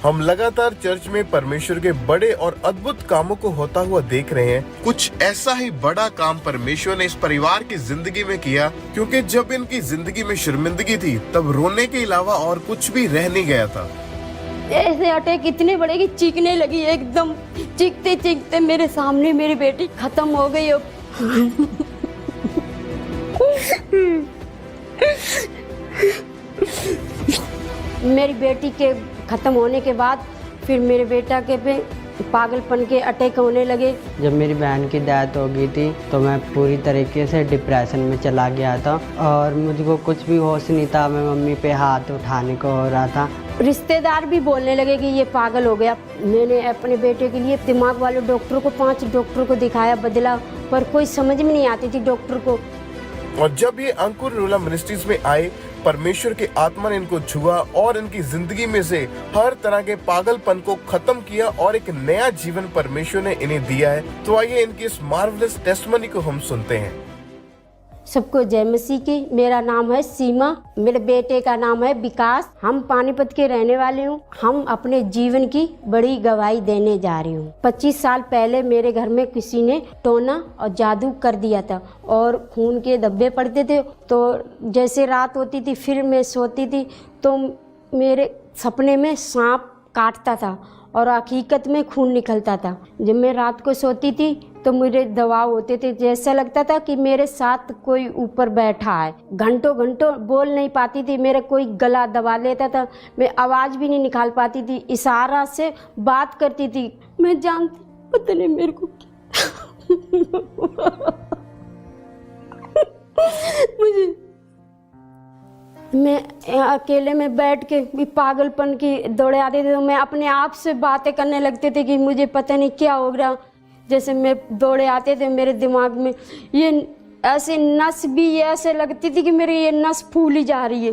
हम लगातार चर्च में परमेश्वर के बड़े और अद्भुत कामों को होता हुआ देख रहे हैं। कुछ ऐसा ही बड़ा काम परमेश्वर ने इस परिवार की जिंदगी में किया, क्योंकि जब इनकी जिंदगी में शर्मिंदगी थी तब रोने के अलावा और कुछ भी रह नहीं गया था। ऐसे अटैक इतने बड़े कि चीखने लगी, एकदम चीखते चीखते मेरे सामने मेरी बेटी खत्म हो गई। अब मेरी बेटी के खत्म होने के बाद फिर मेरे बेटा के पे पागलपन के अटैक होने लगे। जब मेरी बहन की डेथ हो गई थी तो मैं पूरी तरीके से डिप्रेशन में चला गया था और मुझको कुछ भी होश नहीं था। मैं मम्मी पे हाथ उठाने को हो रहा था। रिश्तेदार भी बोलने लगे कि ये पागल हो गया। मैंने अपने बेटे के लिए दिमाग वाले डॉक्टर को 5 डॉक्टर को दिखाया, बदला, पर कोई समझ में नहीं आती थी डॉक्टर को। और जब ये अंकुर रूला मिनिस्ट्रीज में आए, परमेश्वर की आत्मा ने इनको छुआ और इनकी जिंदगी में से हर तरह के पागलपन को खत्म किया और एक नया जीवन परमेश्वर ने इन्हें दिया है। तो आइए इनकी इस मार्वलस टेस्टिमनी को हम सुनते हैं। सबको जय मसीह की। मेरा नाम है सीमा, मेरे बेटे का नाम है विकास। हम पानीपत के रहने वाले हूँ। हम अपने जीवन की बड़ी गवाही देने जा रही हूँ। 25 साल पहले मेरे घर में किसी ने टोना और जादू कर दिया था और खून के धब्बे पड़ते थे। तो जैसे रात होती थी फिर मैं सोती थी तो मेरे सपने में सांप काटता था और हकीकत में खून निकलता था। जब मैं रात को सोती थी तो मुझे दबाव होते थे, जैसा लगता था कि मेरे साथ कोई ऊपर बैठा है। घंटों घंटों बोल नहीं पाती थी, मेरा कोई गला दबा लेता था। मैं आवाज़ भी नहीं निकाल पाती थी, इशारा से बात करती थी। मैं जानती पता नहीं मेरे को मुझे मैं अकेले में बैठ के भी पागलपन की दौड़े आते थे। तो मैं अपने आप से बातें करने लगते थे कि मुझे पता नहीं क्या हो रहा। जैसे मैं दौड़े आते थे मेरे दिमाग में ये ऐसे नस भी ऐसे लगती थी कि मेरी ये नस फूली जा रही है।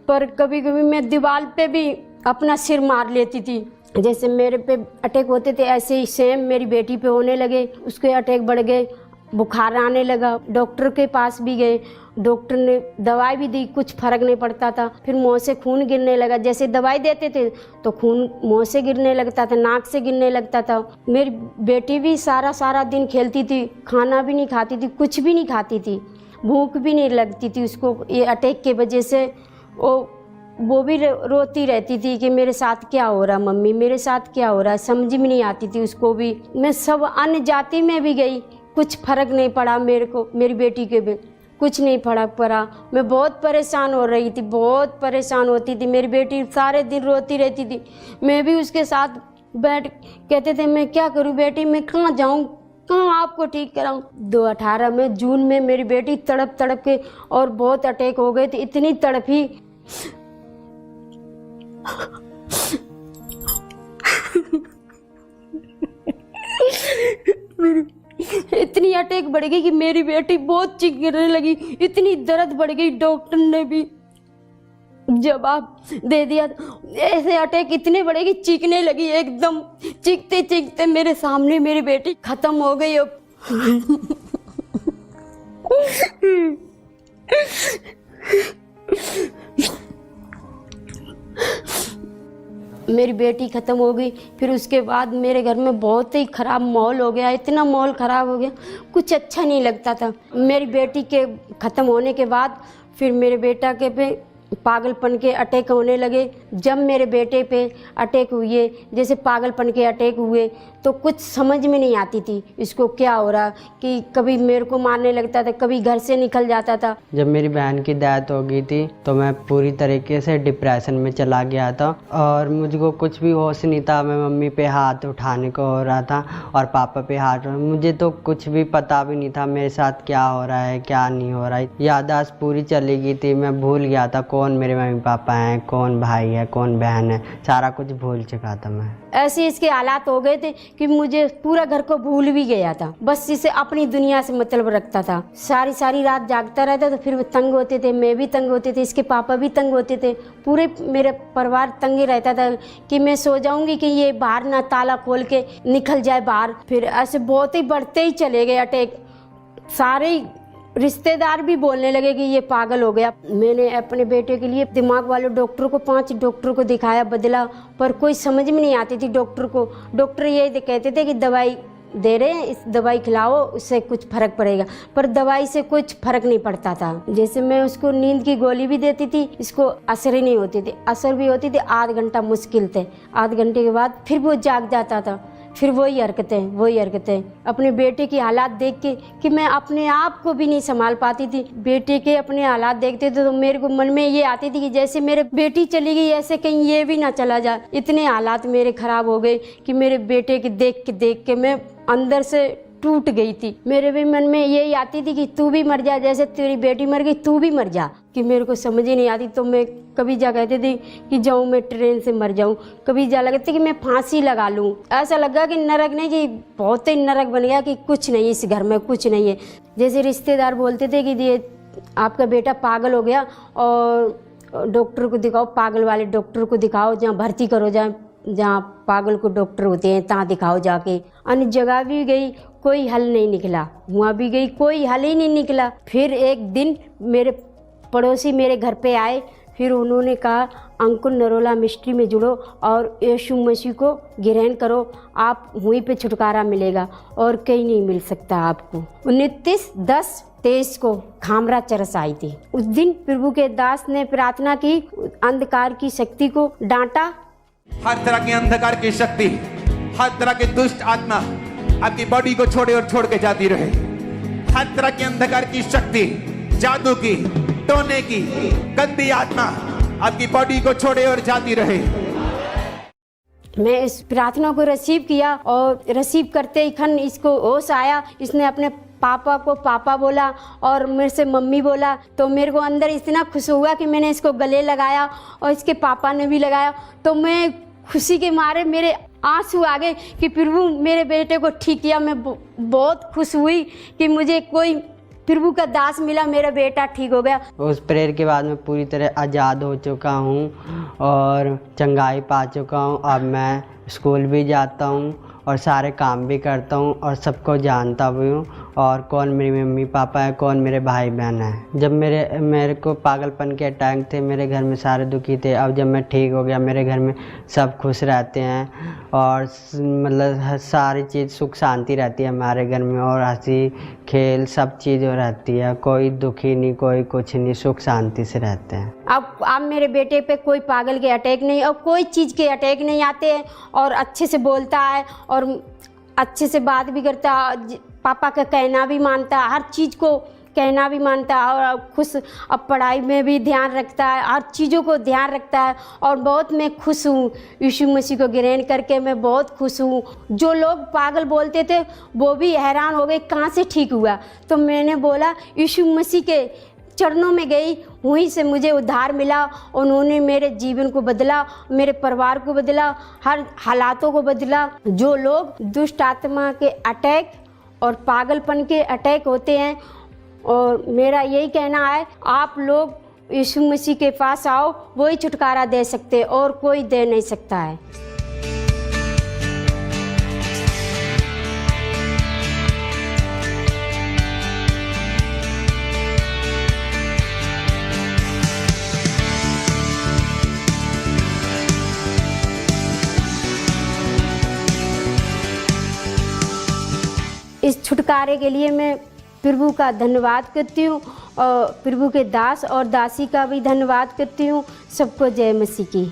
पर कभी कभी मैं दीवार पे भी अपना सिर मार लेती थी। जैसे मेरे पे अटैक होते थे ऐसे ही सेम मेरी बेटी पे होने लगे। उसके अटैक बढ़ गए, बुखार आने लगा। डॉक्टर के पास भी गए, डॉक्टर ने दवाई भी दी, कुछ फर्क नहीं पड़ता था। फिर मुँह से खून गिरने लगा। जैसे दवाई देते थे तो खून मुँह से गिरने लगता था, नाक से गिरने लगता था। मेरी बेटी भी सारा दिन खेलती थी, खाना भी नहीं खाती थी, कुछ भी नहीं खाती थी, भूख भी नहीं लगती थी उसको। ये अटैक के वजह से वो भी रोती रहती थी कि मेरे साथ क्या हो रहा, मम्मी मेरे साथ क्या हो रहा है। समझ में नहीं आती थी उसको भी। मैं सब अन्य जाति में भी गई, कुछ फर्क नहीं पड़ा मेरे को। मेरी बेटी के भी कुछ नहीं फर्क पड़ा। मैं बहुत परेशान हो रही थी, बहुत परेशान होती थी। मेरी बेटी सारे दिन रोती रहती थी। मैं भी उसके साथ बैठ कहते थे मैं क्या करूं बेटी, मैं कहाँ जाऊं, कहाँ आपको ठीक कराऊं। 2018 में जून में मेरी बेटी तड़प तड़प के और बहुत अटैक हो गए थे। इतनी तड़पी इतनी अटैक बढ़ गई कि मेरी बेटी बहुत चीखने लगी। इतनी दर्द बढ़ गई, डॉक्टर ने भी जवाब दे दिया। ऐसे अटैक इतने बढ़े कि चीखने लगी, एकदम चीखते चीखते मेरे सामने मेरी बेटी खत्म हो गई। अब मेरी बेटी ख़त्म हो गई। फिर उसके बाद मेरे घर में बहुत ही ख़राब माहौल हो गया। इतना माहौल ख़राब हो गया, कुछ अच्छा नहीं लगता था। मेरी बेटी के ख़त्म होने के बाद फिर मेरे बेटा के पे पागलपन के अटैक होने लगे। जब मेरे बेटे पे अटैक हुए, जैसे पागलपन के अटैक हुए, तो कुछ समझ में नहीं आती थी इसको क्या हो रहा। कि कभी मेरे को मारने लगता था, कभी घर से निकल जाता था। जब मेरी बहन की डेथ हो गई थी तो मैं पूरी तरीके से डिप्रेशन में चला गया था और मुझको कुछ भी होश नहीं था। मैं मम्मी पे हाथ उठाने को हो रहा था और पापा पे हाथ। मुझे तो कुछ भी पता भी नहीं था मेरे साथ क्या हो रहा है, क्या नहीं हो रहा है। याददाश्त पूरी चली गई थी। मैं भूल गया था कौन मेरे मम्मी पापा हैं, कौन भाई है, कौन बहन है, सारा कुछ भूल चुका था मैं। ऐसे इसके हालात हो गए थे कि मुझे पूरा घर को भूल भी गया था। बस इसे अपनी दुनिया से मतलब रखता था। सारी रात जागता रहता था। फिर वो तंग होते थे, मैं भी तंग होते थे, इसके पापा भी तंग होते थे। पूरे मेरे परिवार तंग ही रहता था कि मैं सो जाऊंगी कि ये बाहर ना ताला खोल के निकल जाए बाहर। फिर ऐसे बहुत ही बढ़ते ही चले गए अटैक। सारे रिश्तेदार भी बोलने लगे कि ये पागल हो गया। मैंने अपने बेटे के लिए दिमाग वाले डॉक्टर को 5 डॉक्टर को दिखाया, बदला, पर कोई समझ में नहीं आती थी डॉक्टर को। डॉक्टर ये कहते थे कि दवाई दे रहे हैं, इस दवाई खिलाओ, उससे कुछ फर्क पड़ेगा, पर दवाई से कुछ फर्क नहीं पड़ता था। जैसे मैं उसको नींद की गोली भी देती थी, इसको असर ही नहीं होती थी। असर भी होती थी आध घंटा मुश्किल थे, आध घंटे के बाद फिर वो जाग जाता था, फिर वही हरकतें। अपने बेटे की हालात देख के कि मैं अपने आप को भी नहीं संभाल पाती थी। बेटे के अपने हालात देखते थे तो मेरे को मन में ये आती थी कि जैसे मेरे बेटी चली गई, ऐसे कहीं ये भी ना चला जाए। इतने हालात मेरे खराब हो गए कि मेरे बेटे के देख के मैं अंदर से टूट गई थी। मेरे भी मन में यही आती थी कि तू भी मर जा, जैसे तेरी बेटी मर गई तू भी मर जा, कि मेरे को समझ ही नहीं आती। तो मैं कभी जा कहती थी कि जाऊँ मैं ट्रेन से मर जाऊँ, कभी जा लगती कि मैं फांसी लगा लूँ। ऐसा लगा कि नरक नहीं, कि बहुत ही नरक बन गया, कि कुछ नहीं, इस घर में कुछ नहीं है। जैसे रिश्तेदार बोलते थे कि ये आपका बेटा पागल हो गया और डॉक्टर को दिखाओ, पागल वाले डॉक्टर को दिखाओ, जहाँ भर्ती करो, जहाँ पागल को डॉक्टर होते हैं तहाँ दिखाओ जाके। अन्य जगह भी गई, कोई हल नहीं निकला, वहाँ भी गई, कोई हल ही नहीं निकला। फिर एक दिन मेरे पड़ोसी मेरे घर पे आए, फिर उन्होंने कहा अंकुर नरोला मिस्ट्री में जुड़ो और यीशु मसीह को ग्रहण करो, आप वहीं पे छुटकारा मिलेगा और कहीं नहीं मिल सकता आपको। 29/10/23 को खामरा चरस आई थी। उस दिन प्रभु के दास ने प्रार्थना की, अंधकार की शक्ति को डांटा। हर तरह की अंधकार की शक्ति, हर तरह की दुष्ट आत्मा आपकी बॉडी को छोड़े और छोड़ के जाती रहे। हर तरह की अंधकार की शक्ति, जादू की, टोने की, गंदी आत्मा आपकी बॉडी को छोड़े और जाती रहे। मैं इस प्रार्थना को रिसीव किया और रिसीव करते ही खन इसको होश आया। इसने अपने पापा को पापा बोला और मेरे से मम्मी बोला, तो मेरे को अंदर इतना खुश हुआ कि मैंने इसको गले लगाया और इसके पापा ने भी लगाया। तो मैं खुशी के मारे मेरे आंसू आ गए कि प्रभु मेरे बेटे को ठीक किया। मैं बहुत खुश हुई कि मुझे कोई प्रभु का दास मिला, मेरा बेटा ठीक हो गया। उस प्रेयर के बाद मैं पूरी तरह आज़ाद हो चुका हूँ और चंगाई पा चुका हूँ। अब मैं स्कूल भी जाता हूँ और सारे काम भी करता हूँ और सबको जानता भी हूँ, और कौन मेरी मम्मी पापा है, कौन मेरे भाई बहन है। जब मेरे को पागलपन के अटैक थे, मेरे घर में सारे दुखी थे। अब जब मैं ठीक हो गया, मेरे घर में सब खुश रहते हैं और मतलब सारी चीज़ सुख शांति रहती है हमारे घर में, और हंसी खेल सब चीज़ रहती है। कोई दुखी नहीं, कोई कुछ नहीं, सुख शांति से रहते हैं। अब मेरे बेटे पे कोई पागल के अटैक नहीं और कोई चीज़ के अटैक नहीं आते हैं, और अच्छे से बोलता है और अच्छे से बात भी करता है, पापा का कहना भी मानता है, हर चीज़ को कहना भी मानता है, और खुश, अब पढ़ाई में भी ध्यान रखता है, हर चीज़ों को ध्यान रखता है। और बहुत मैं खुश हूँ, यीशु मसीह को ग्रहण करके मैं बहुत खुश हूँ। जो लोग पागल बोलते थे वो भी हैरान हो गए कहाँ से ठीक हुआ। तो मैंने बोला यीशु मसीह के चरणों में गई, वहीं से मुझे उद्धार मिला। उन्होंने मेरे जीवन को बदला, मेरे परिवार को बदला, हर हालातों को बदला। जो लोग दुष्ट आत्मा के अटैक और पागलपन के अटैक होते हैं, और मेरा यही कहना है, आप लोग यीशु मसीह के पास आओ, वही छुटकारा दे सकते और कोई दे नहीं सकता है। इस छुटकारे के लिए मैं प्रभु का धन्यवाद करती हूँ और प्रभु के दास और दासी का भी धन्यवाद करती हूँ। सबको जय मसीह की।